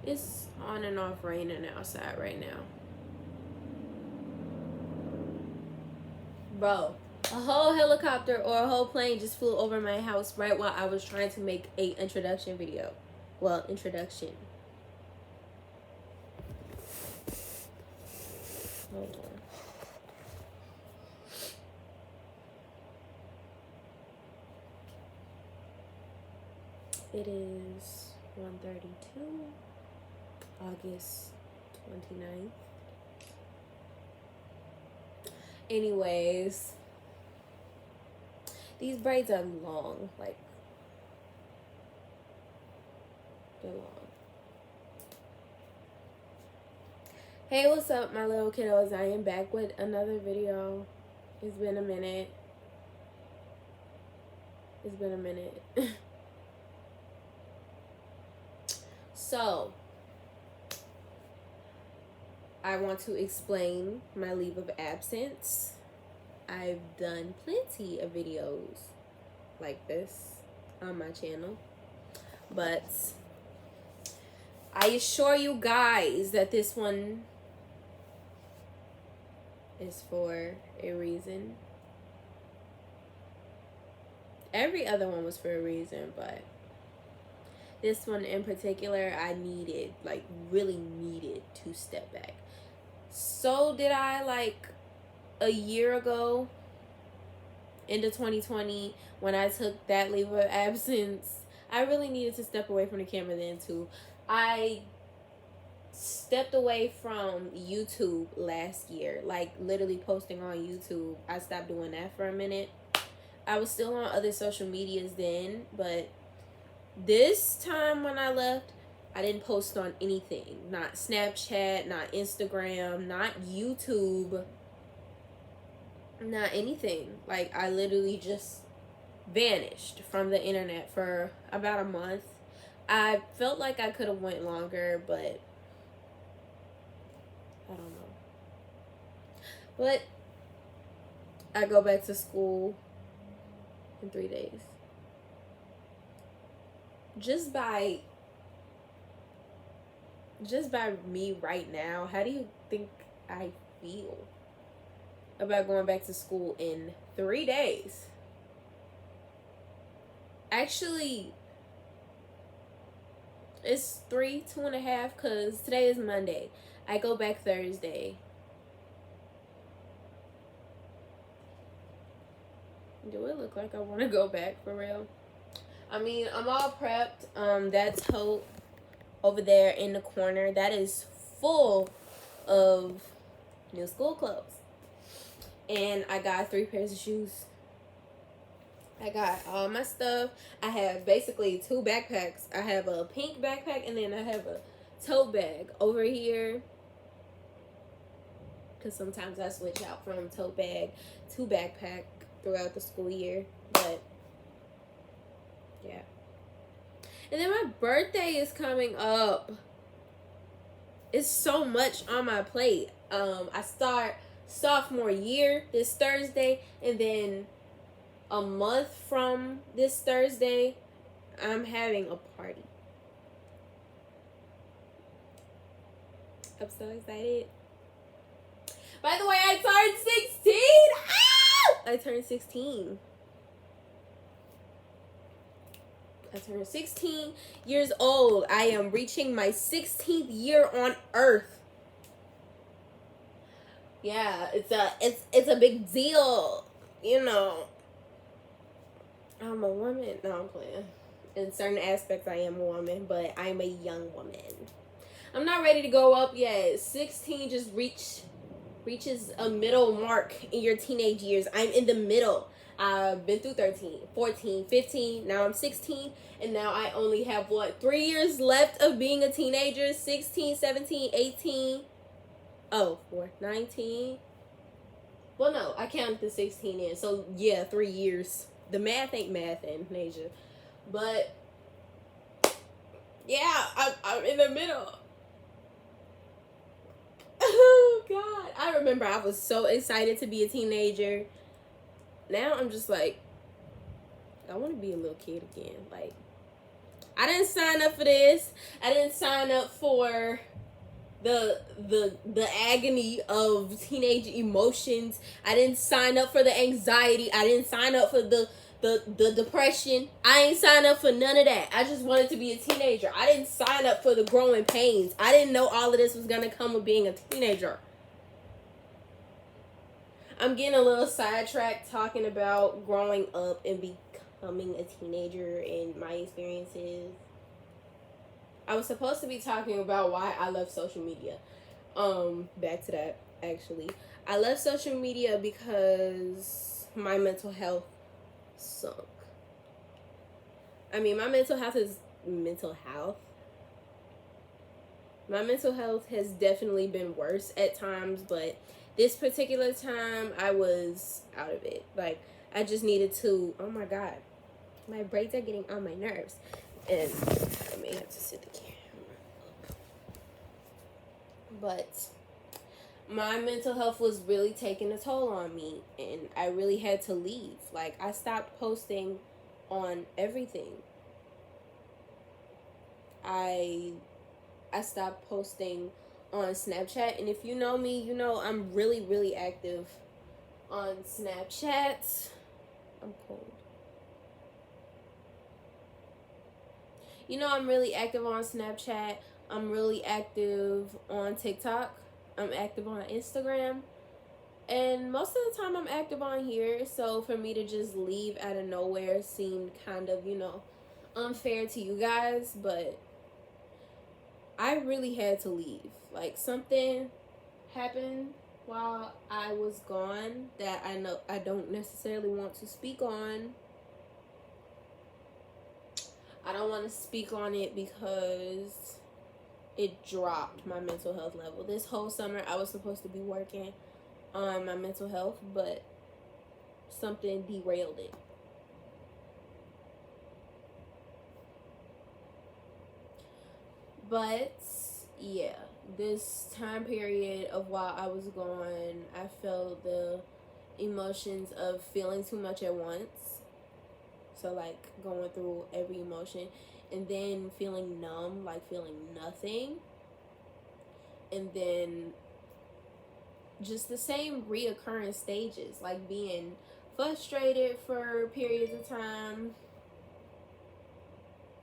It's on and off raining outside right now. Bro, a whole helicopter or a whole plane just flew over my house right while I was trying to make a introduction video. Well, introduction. Hold on. It is 1:32, August 29th. Anyways, these braids are long, like, they're long. Hey, what's up, my little kiddos? I am back with another video. It's been a minute. So, I want to explain my leave of absence. I've done plenty of videos like this on my channel, but I assure you guys that this one is for a reason. Every other one was for a reason, but this one in particular, I needed, like, really needed to step back. So did I, like, a year ago, into 2020, when I took that leave of absence. I really needed to step away from the camera then, too. I stepped away from YouTube last year, like, literally posting on YouTube. I stopped doing that for a minute. I was still on other social medias then, but this time when I left, I didn't post on anything. Not Snapchat, not Instagram, not YouTube, not anything. Like, I literally just vanished from the internet for about a month. I felt like I could have went longer, but I don't know. But I go back to school in 3 days. Just by me right now, how do you think I feel about going back to school in 3 days? Actually, it's 2.5, because today is Monday. I go back Thursday. Do it look like I want to go back for real? I mean, I'm all prepped. That tote over there in the corner, that is full of new school clothes. And I got 3 pairs of shoes. I got all my stuff. I have basically 2 backpacks. I have a pink backpack, and then I have a tote bag over here, because sometimes I switch out from tote bag to backpack throughout the school year. But yeah. And then my birthday is coming up. It's so much on my plate. I start sophomore year this Thursday, and then a month from this Thursday, I'm having a party. I'm so excited. By the way, I turned 16! Ah! I turned 16. I turned 16 years old. I am reaching my 16th year on Earth. Yeah, it's a big deal, you know. I'm a woman. No, I'm playing. In certain aspects, I am a woman, but I'm a young woman. I'm not ready to go up yet. 16 just reaches a middle mark in your teenage years. I'm in the middle. I've been through 13, 14, 15. Now I'm 16. And now I only have, 3 years left of being a teenager. 16, 17, 18. Oh, 19. Well, no, I counted the 16 in. So, yeah, 3 years. The math ain't math in Nasia. But, yeah, I'm in the middle. Oh, God. I remember I was so excited to be a teenager. Now I'm just like, I want to be a little kid again. Like, I didn't sign up for this. I didn't sign up for the agony of teenage emotions. I didn't sign up for the anxiety. I didn't sign up for the depression. I ain't signed up for none of that. I just wanted to be a teenager. I didn't sign up for the growing pains. I didn't know all of this was gonna come with being a teenager. I'm getting a little sidetracked talking about growing up and becoming a teenager and my experiences. I was supposed to be talking about why I left social media. Back to that, actually. I left social media because my mental health sunk. I mean, my mental health is mental health. My mental health has definitely been worse at times, but this particular time I was out of it. Like, I just needed to, oh my God, my braids are getting on my nerves. And I may have to sit the camera up. But my mental health was really taking a toll on me, and I really had to leave. Like, I stopped posting on everything. I stopped posting on Snapchat, and if you know me, you know I'm really, really active on Snapchat. I'm cold. You know I'm really active on Snapchat. I'm really active on TikTok. I'm active on Instagram. And most of the time I'm active on here, so for me to just leave out of nowhere seemed kind of, unfair to you guys, but I really had to leave. Like, something happened while I was gone that I know I don't necessarily want to speak on. I don't want to speak on it because it dropped my mental health level. This whole summer I was supposed to be working on my mental health, but something derailed it. But yeah, this time period of while I was gone, I felt the emotions of feeling too much at once. So, like, going through every emotion, and then feeling numb, like feeling nothing, and then just the same reoccurring stages, like being frustrated for periods of time.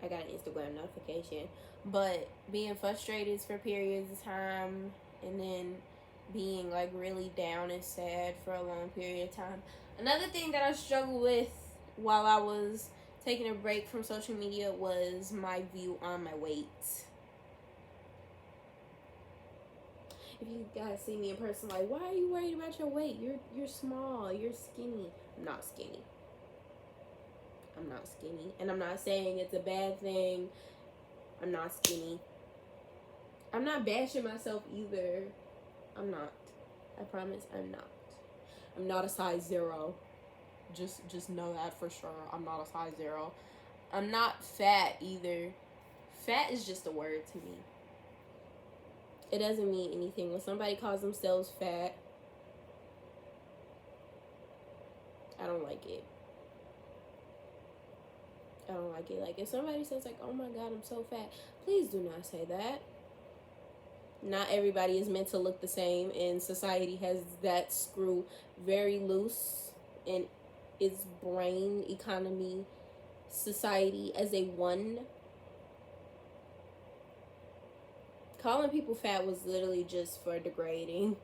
I got an Instagram notification, but being frustrated for periods of time, and then being like really down and sad for a long period of time. Another thing that I struggled with while I was taking a break from social media was my view on my weight. If you guys see me in person, like, why are you worried about your weight? You're small, you're skinny. I'm not skinny. I'm not skinny. And I'm not saying it's a bad thing. I'm not skinny. I'm not bashing myself either. I'm not. I promise I'm not. I'm not a size 0. Just know that for sure. I'm not a size 0. I'm not fat either. Fat is just a word to me. It doesn't mean anything. When somebody calls themselves fat, I don't like it. I don't like it. Like, if somebody says, like, oh my God, I'm so fat, please do not say that. Not everybody is meant to look the same, and society has that screw very loose in its brain economy, society as a one. Calling people fat was literally just for degrading.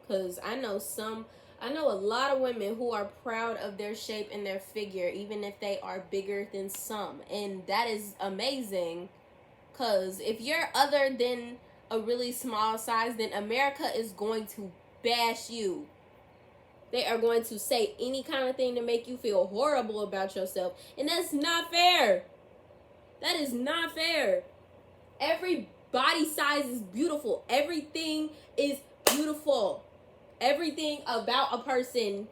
Because I know a lot of women who are proud of their shape and their figure, even if they are bigger than some. And that is amazing. Because if you're other than a really small size, then America is going to bash you. They are going to say any kind of thing to make you feel horrible about yourself. And that's not fair. That is not fair. Every body size is beautiful. Everything is beautiful. Everything about a person,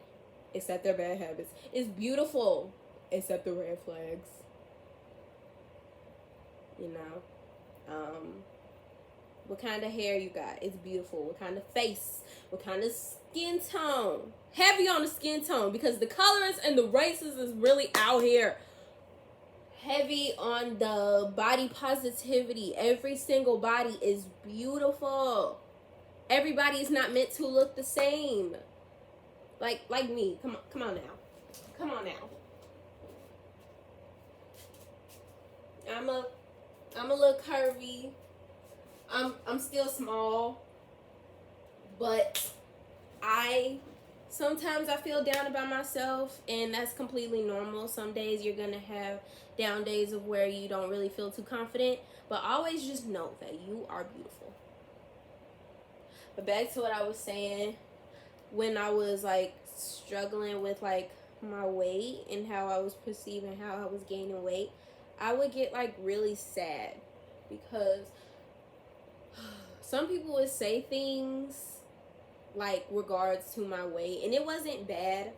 except their bad habits, is beautiful. Except the red flags. You know? What kind of hair you got? It's beautiful. What kind of face? What kind of skin tone? Heavy on the skin tone, because the colorists and the races is really out here. heavy on the body positivity. Every single body is beautiful. Everybody is not meant to look the same. Like me. Come on now. Come on now. I'm a little curvy. I'm still small. But sometimes I feel down about myself, and that's completely normal. Some days you're gonna have down days of where you don't really feel too confident, but always just know that you are beautiful. But back to what I was saying, when I was like struggling with like my weight and how I was perceiving how I was gaining weight, I would get like really sad because some people would say things like regards to my weight, and it wasn't bad.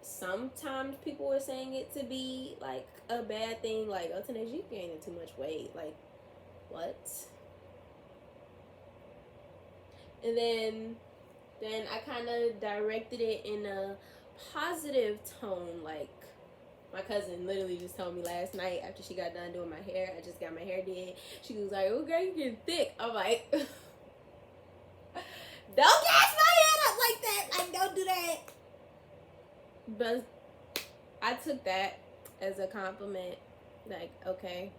Sometimes people were saying it to be like a bad thing, like, oh, Tanae, you gaining too much weight. Like, what? And then I kind of directed it in a positive tone. Like, my cousin literally just told me last night after she got done doing my hair, I just got my hair did, she was like, oh girl, you getting thick. I'm like, don't gas my head up like that. Like, don't do that. But I took that as a compliment. Like, okay,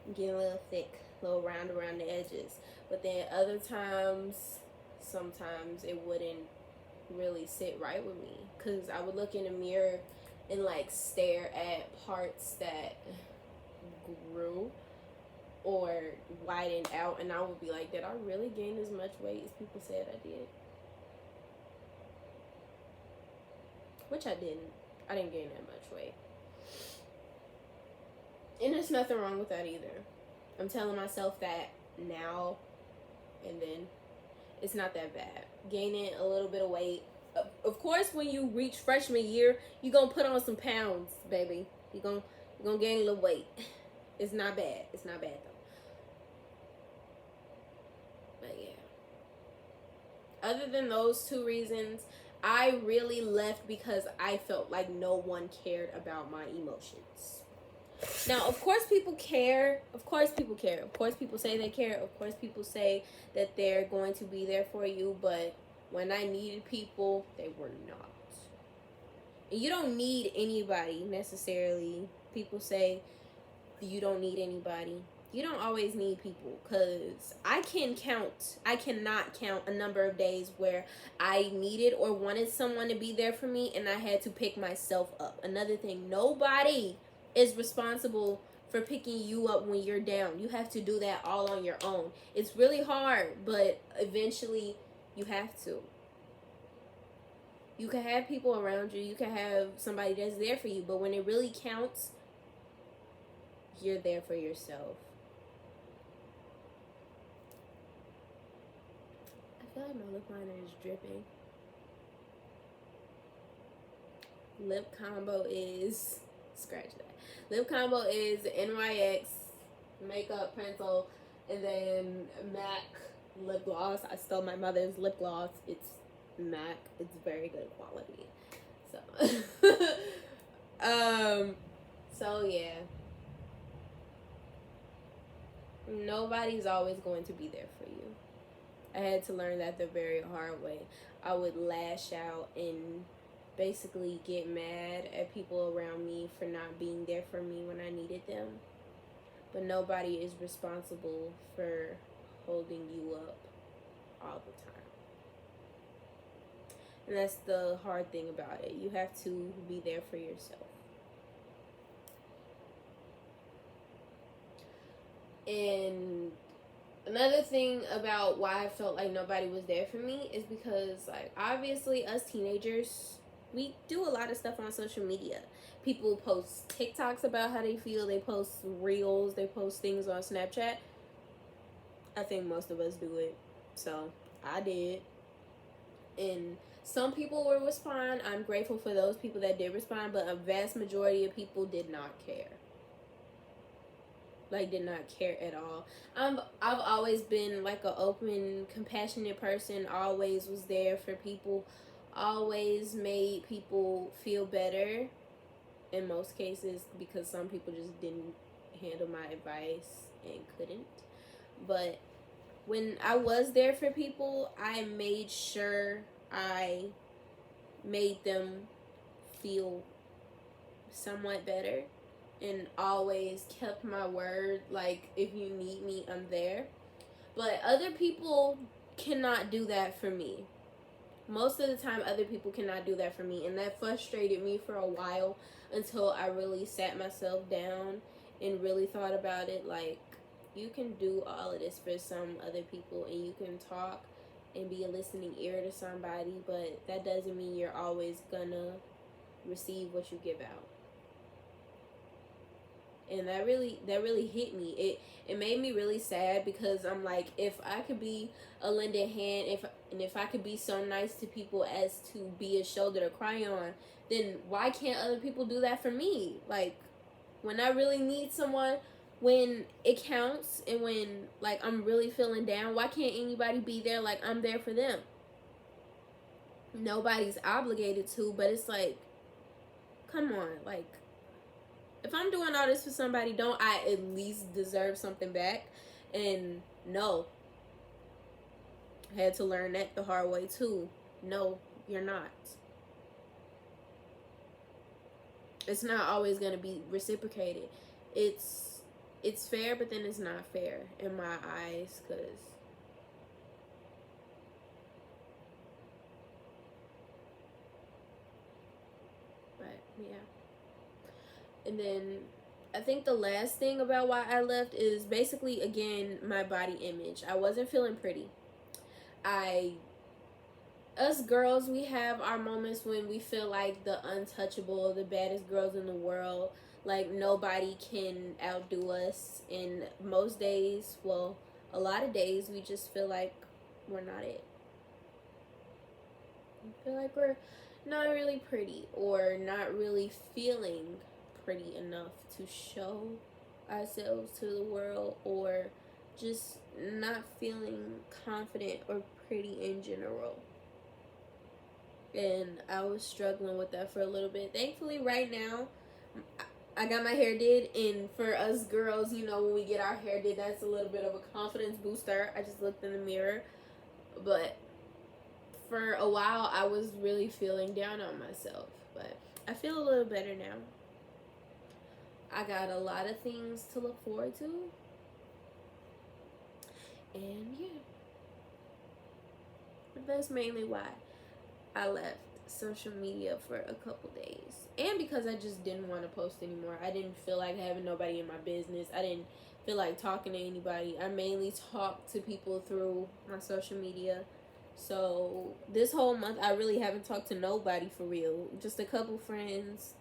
I'm getting a little thick, a little round around the edges. But then other times, sometimes it wouldn't really sit right with me. Because I would look in the mirror and, like, stare at parts that grew or widened out, and I would be like, did I really gain as much weight as people said I did? Which I didn't. I didn't gain that much weight. And there's nothing wrong with that either. I'm telling myself that now, and then it's not that bad. Gaining a little bit of weight. Of course, when you reach freshman year, you're going to put on some pounds, baby. You're gonna gain a little weight. It's not bad. It's not bad, though. But yeah, other than those two reasons, I really left because I felt like no one cared about my emotions. Now, of course people care. Of course people care. Of course people say they care. Of course people say that they're going to be there for you. But when I needed people, they were not. And you don't need anybody necessarily. People say you don't need anybody. You don't always need people, because I cannot count a number of days where I needed or wanted someone to be there for me and I had to pick myself up. Another thing, nobody is responsible for picking you up when you're down. You have to do that all on your own. It's really hard, but eventually you have to. You can have people around you. You can have somebody that's there for you, but when it really counts, you're there for yourself. I feel like my lip liner is dripping. Lip combo is, scratch that. Lip combo is NYX makeup pencil, and then MAC lip gloss. I stole my mother's lip gloss. It's MAC. It's very good quality. So yeah. Nobody's always going to be there for you. I had to learn that the very hard way. I would lash out and basically get mad at people around me for not being there for me when I needed them. But nobody is responsible for holding you up all the time. And that's the hard thing about it. You have to be there for yourself. And another thing about why I felt like nobody was there for me is because, like, obviously us teenagers, we do a lot of stuff on social media. People post TikToks about how they feel. They post reels. They post things on Snapchat. I think most of us do it. So I did. And some people will respond. I'm grateful for those people that did respond. But a vast majority of people did not care. Like, did not care at all. I've always been like an open, compassionate person. Always was there for people. Always made people feel better. in most cases, because some people just didn't handle my advice and couldn't. But when I was there for people, I made sure I made them feel somewhat better and always kept my word. Like, if you need me, I'm there. But other people cannot do that for me. Most of the time, other people cannot do that for me, and that frustrated me for a while until I really sat myself down and really thought about it. Like, you can do all of this for some other people, and you can talk and be a listening ear to somebody, but that doesn't mean you're always gonna receive what you give out. And that really hit me. It made me really sad, because I'm like, if I could be a lending hand, if I could be so nice to people as to be a shoulder to cry on, then why can't other people do that for me? Like, when I really need someone, when it counts, and when, like, I'm really feeling down, why can't anybody be there like I'm there for them? Nobody's obligated to, but it's like, come on, like, if I'm doing all this for somebody, don't I at least deserve something back? And no, I had to learn that the hard way too. No, you're not. It's not always going to be reciprocated. It's fair, but then it's not fair in my eyes, because but yeah. And then I think the last thing about why I left is basically, again, my body image. I wasn't feeling pretty. Us girls, we have our moments when we feel like the untouchable, the baddest girls in the world. Like, nobody can outdo us. And most days, well, a lot of days, we just feel like we're not it. We feel like we're not really pretty, or not really feeling pretty enough to show ourselves to the world, or just not feeling confident or pretty in general. And I was struggling with that for a little bit. Thankfully, right now, I got my hair did, and for us girls, you know, when we get our hair did, that's a little bit of a confidence booster. I just looked in the mirror, but for a while, I was really feeling down on myself, but I feel a little better now. I got a lot of things to look forward to, and yeah, but that's mainly why I left social media for a couple days. And because I just didn't want to post anymore. I didn't feel like having nobody in my business. I didn't feel like talking to anybody. I mainly talk to people through my social media. So this whole month, I really haven't talked to nobody for real. Just a couple friends,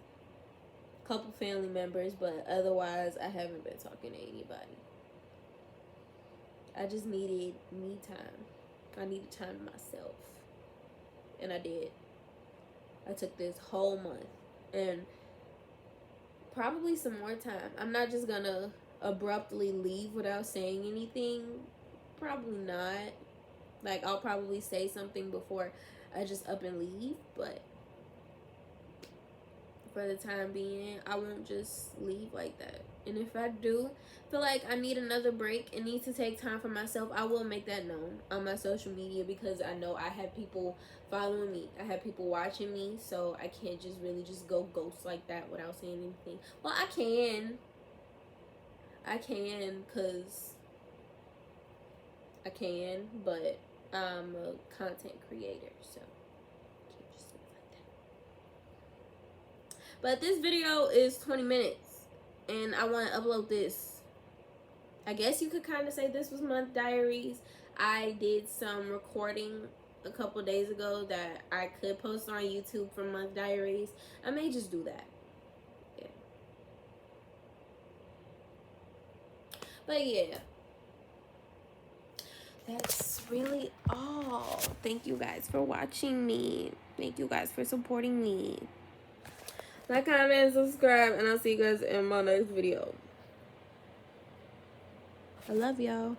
couple family members, but otherwise I haven't been talking to anybody. I just needed me time. I needed time to myself. And I did. I took this whole month, and probably some more time. I'm not just gonna abruptly leave without saying anything. Probably not. Like, I'll probably say something before I just up and leave, but for the time being, I won't just leave like that. And if I do feel like I need another break and need to take time for myself, I will make that known on my social media, because I know I have people following me. I have people watching me, so I can't just really just go ghost like that without saying anything. Well, I can, because I can, but I'm a content creator, so I can't just do it like that. But this video is 20 minutes, and I want to upload this. I guess you could kind of say this was month diaries. I did some recording a couple days ago that I could post on YouTube for month diaries. I may just do that. Yeah. But yeah, that's really all. Thank you guys for watching me. Thank you guys for supporting me. Like, comment, subscribe, and I'll see you guys in my next video. I love y'all.